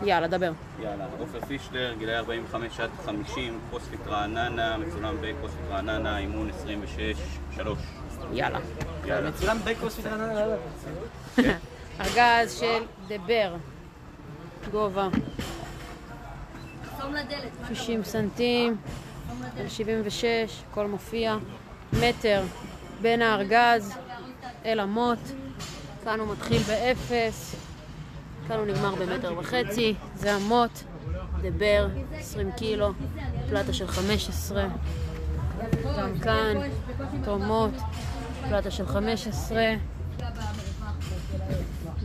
יאללה, דבר. יאללה, עופר פישלר, גילאי 45 עד 50, קרוספיט רעננה, מצולם בקרוספיט רעננה, אימון 26-3. יאלה. מצולם בקרוספיט רעננה, ארגז של דבר. גובה 60 סנטים, 76, הכל מופיע. מטר בין הארגז אל המוט. כאן הוא מתחיל ב-0, כאן הוא נגמר ב1.5 מטר. זה המוט, דבר, 20 קילו, פלטה של 15. גם כאן, אותו מוט, פלטה של 15.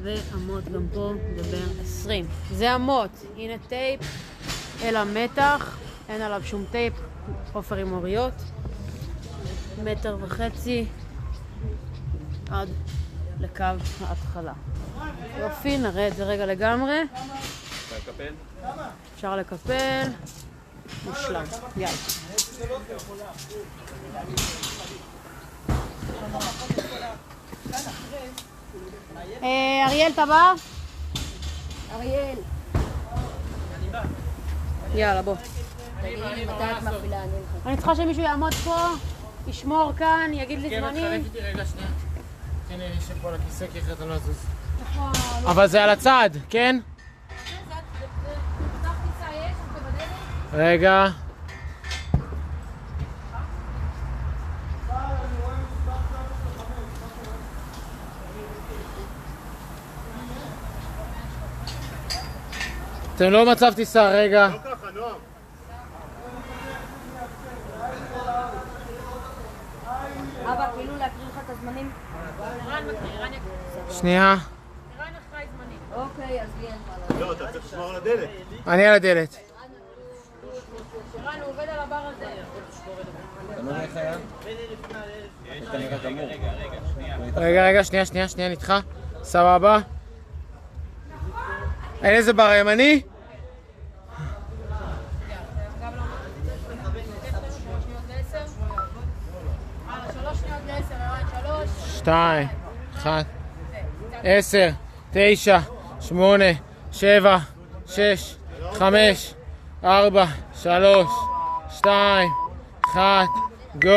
והמוט גם פה, דבר 20. זה המוט, הנה טייפ אל המתח, אין עליו שום טייפ, עופר עם אוריות. 1.5 מטר עד לקו ההתחלה. יופי, נראה את זה רגע לגמרי. אפשר לקפל. מושלם. יאללה. אריאל, אתה בא? אריאל. יאללה, בוא. אני צריכה שמישהו יעמוד פה, ישמור כאן, יגיד לי זמנים. רגע, שנייה. כן, אני אשב פה על הכיסא, כי אחרת אני לא אזוז. אבל זה על הצד, כן? רגע. אתם לא מצב טיסה, רגע. לא ככה, נועם. אבא, כאילו להקריא לך את הזמנים? ערן יקריא. שנייה. ערן אחראי זמנים. אוקיי, אז לי אין מה לא, אתה צריך לשמור על הדלת. אני על הדלת. ערן, הוא עובד על הבר הזה. אתה לא רואה איך היה? אתה נראה גמור. רגע, שנייה, נתחה. סבבה. אין איזה בר ימני? 2, 1, 10, 9, 8, 7, 6, 5, 4, 3, 2, 1, גו.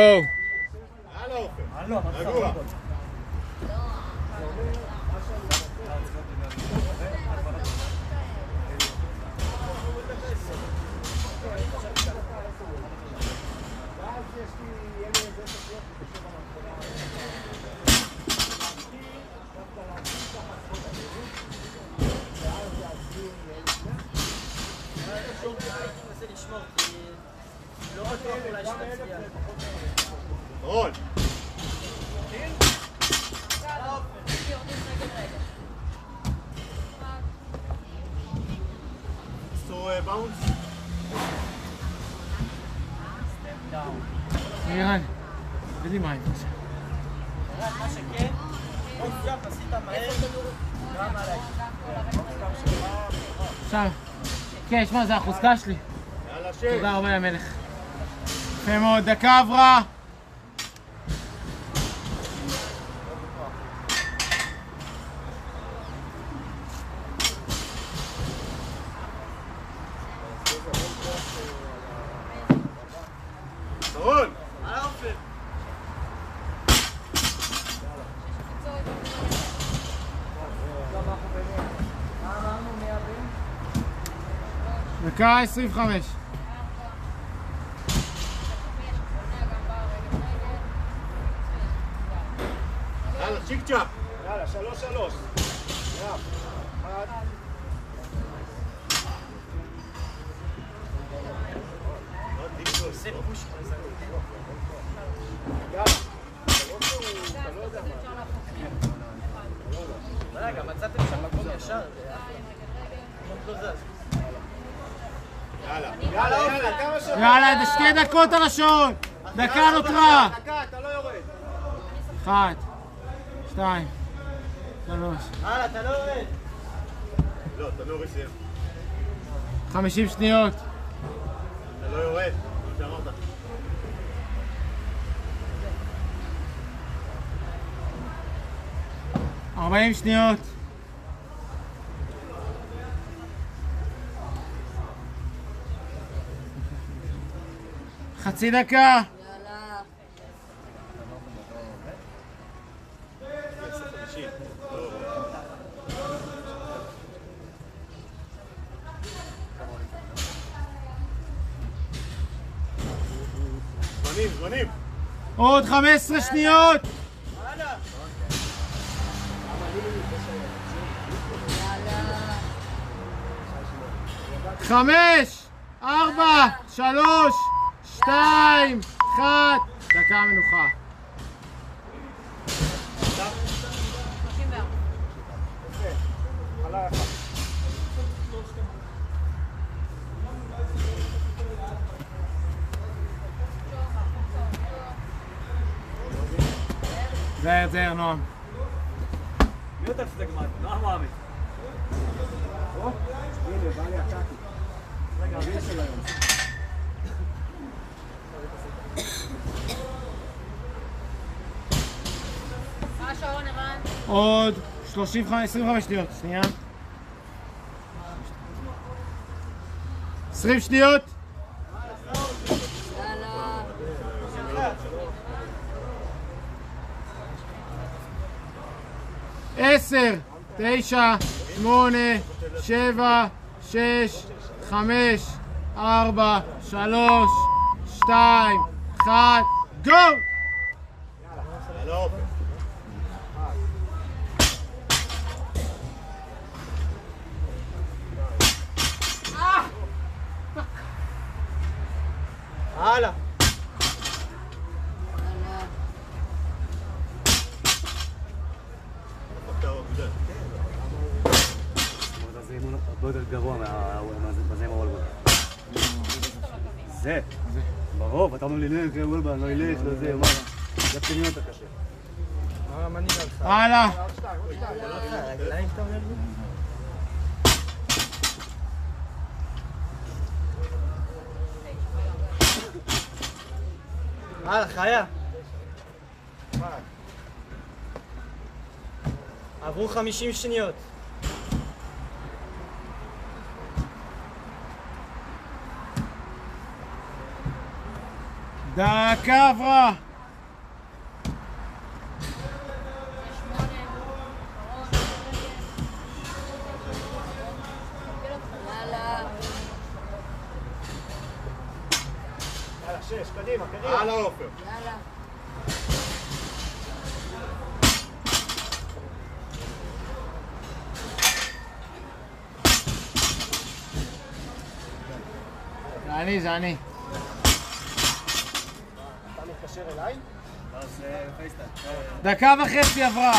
הלו, עופר. רגוע. ערן, תביא לי מים. מה שכן, עוד ג'אפ עשית מהר, גם עליי. עכשיו, כן, שמע, זה החוזקה שלי. תודה רבה למלך. יפה מאוד, דקה עברה. דקה 25. יאללה, צ'יק צ'אק. יאללה, 3-3. רגע, מצאתם שם מקום ישר? יאללה, כמה שבוע. יאללה, זה 2 דקות על השעון. דקה נותרה. דקה, אתה לא יורד. 1, 2, 3. הלאה, אתה לא יורד. לא, אתה לא יורד סיים. 50 שניות. אתה לא יורד, כמו שאמרת. 40 שניות. חצי דקה. יאללה. זמנים. עוד 15 שניות. יאללה. 5, 4, 3, 2, 1. דקה מנוחה. 34. זהר, נועם. מי יותר שזה גמר? נועם מועמד. הנה, בא לי הקקי. רגע, מי יש היום? מה השעון, ערן? עוד 25 שניות. שנייה. 20 שניות. יאללה. 10, 9, 8, 7, 6, 5, 4, 3, 2, 1, גו! יאללה אופן. הלאה. זה אימון הרבה יותר גרוע בזה עם הוולבול. זה? ברור, אתה אומר לי נלך, וולבול, לא ילך, לא זה, מה? זה פתינים יותר קשה. הלאה. הלאה, חיה. עברו 50 שניות. דקה עברה. יאללה. יאללה, 6, קדימה. יאללה אופן. יאללה. זה אני. אתה מתקשר אליי? דקה וחצי עברה.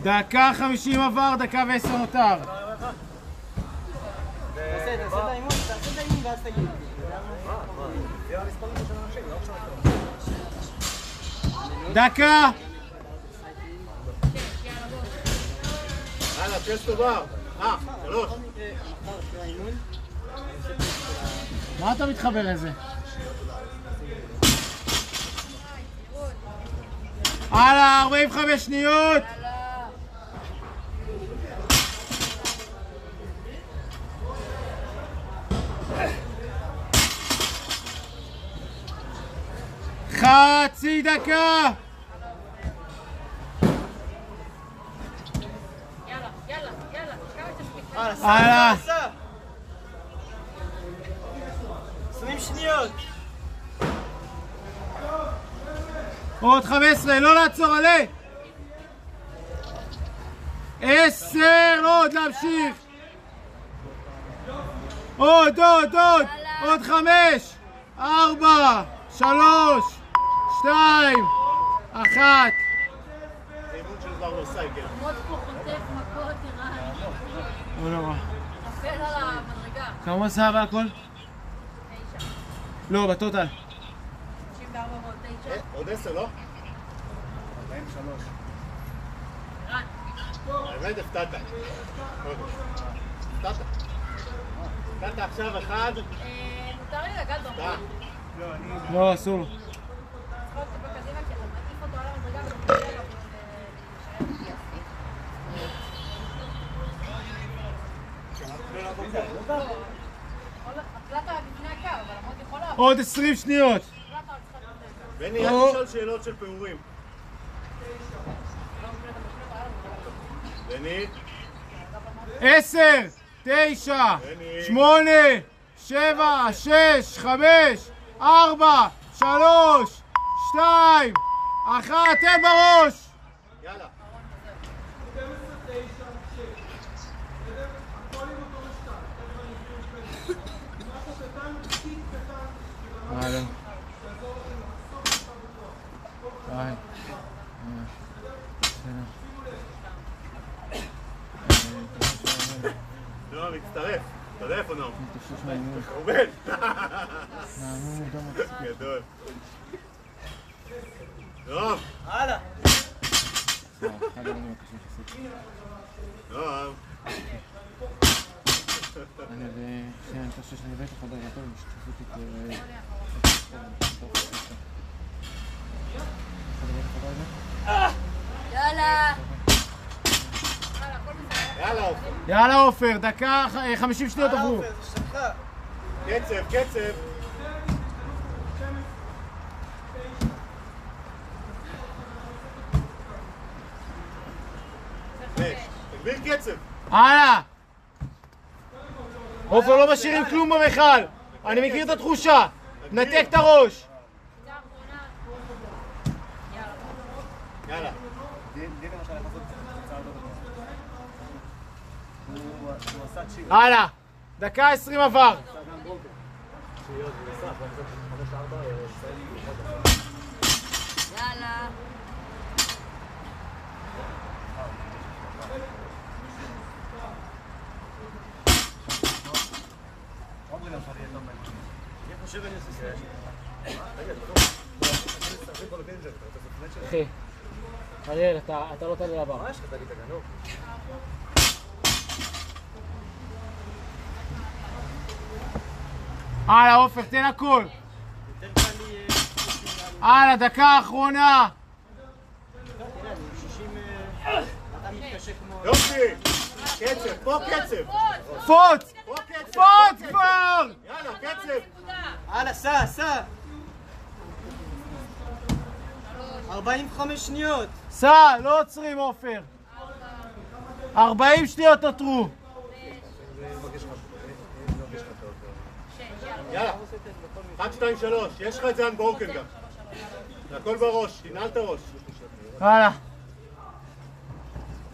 דקה 50 עבר, דקה ו10 נותר. תעשה את האימון ואז תגיד. דקה. יאללה, צ'סטו בר. 3. מה אתה מתחבר לזה? הלאה, 45 שניות. חצי דקה. יאללה, כמה תספיק? הלאה. 20 שניות. עוד 15, לא לעצור, עלה. 10, עוד להמשיך. עוד. עוד 5, 4, 3, 2, 1. זה אימון של דבר לא סייקל. עמוד פה חוטף מכות, ערן. לא נורא. נפל על המדרגה. כמה עשה והכל? 9. לא, בטוטל. 94 ועוד 9. עוד 10, לא? 43. ערן. האמת, הפתעת. הפתעת עכשיו אחד. מותר לי לגעת במקום? לא, אסור. עוד 20 שניות. בני, אל תשאל שאלות של פעורים. בני. 10, 9, 8, 7, 6, 5, 4, 3, 2, 1, תן בראש! יאללה. הלאה. נועם, מצטרף. אתה יודע איפה נועם? ראובן! גדול. נועם! הלאה! נועם! יאללה! יאללה עופר. יאללה עופר, דקה 50 שניות עברו. קצב, קצב. תגביר קצב. הלאה! עופר לא משאירים כלום במכל. אני מכיר את התחושה. נתק את הראש. יאללה. הלאה! דקה 20 עבר. יאללה! אחי, אריאל, אתה לא תעלה לבא. הלאה עופר, תן הכל. הלאה, דקה אחרונה. יופי! קצב, פה קצב! פוץ! פה קצב! פוץ כבר! יאללה, קצב! הלאה, סע! 45 שניות! סע, לא עוצרים עופר. 40 שניות נותרו. יאללה! 1, 2, 3, יש לך את זה אנברוקן גם. זה הכל בראש, תנעל את הראש. הלאה.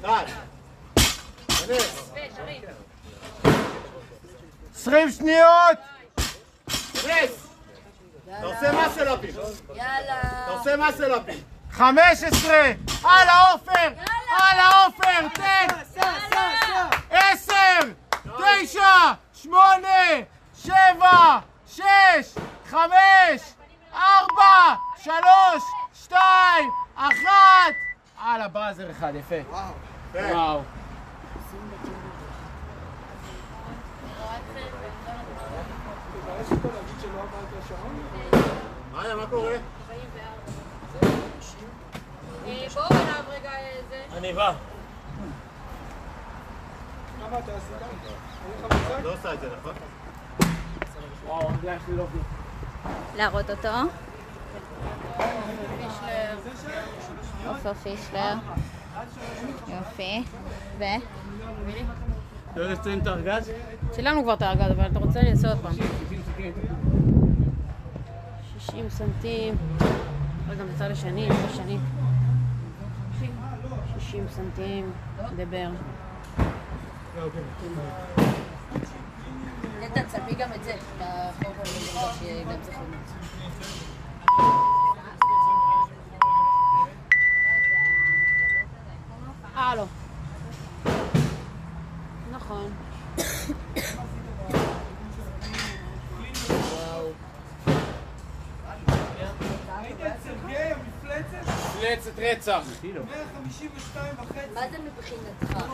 1, כנס. 20 שניות! כנס! אתה עושה מסל-אפים. יאללה! אתה עושה מסל-אפים. 15! הלאה עופר! הלאה עופר! תן! 10! 9! 8! 7! 6! 5! 4! 3! 2! 1! הלאה, באזר אחד, יפה. וואו. מה קורה? בואו אליו רגע איזה... אני בא. לא עושה את זה, נכון? וואו, הרגליים שלי לא עובדים. להראות אותו. עופר פישלר. יופי. ו? לא לציין את הארגז? צילמנו כבר את הארגז, אבל אתה רוצה לעשות עוד פעם. 60 סנטים. גם בצד השני, בצד השני. 60 סנטים. דבר. נטע, צלמי גם את זה. לחוק המדבר שגם צריך לנות. לא. נכון. מפלצת רצח. 152.5. מה זה מבחינתך?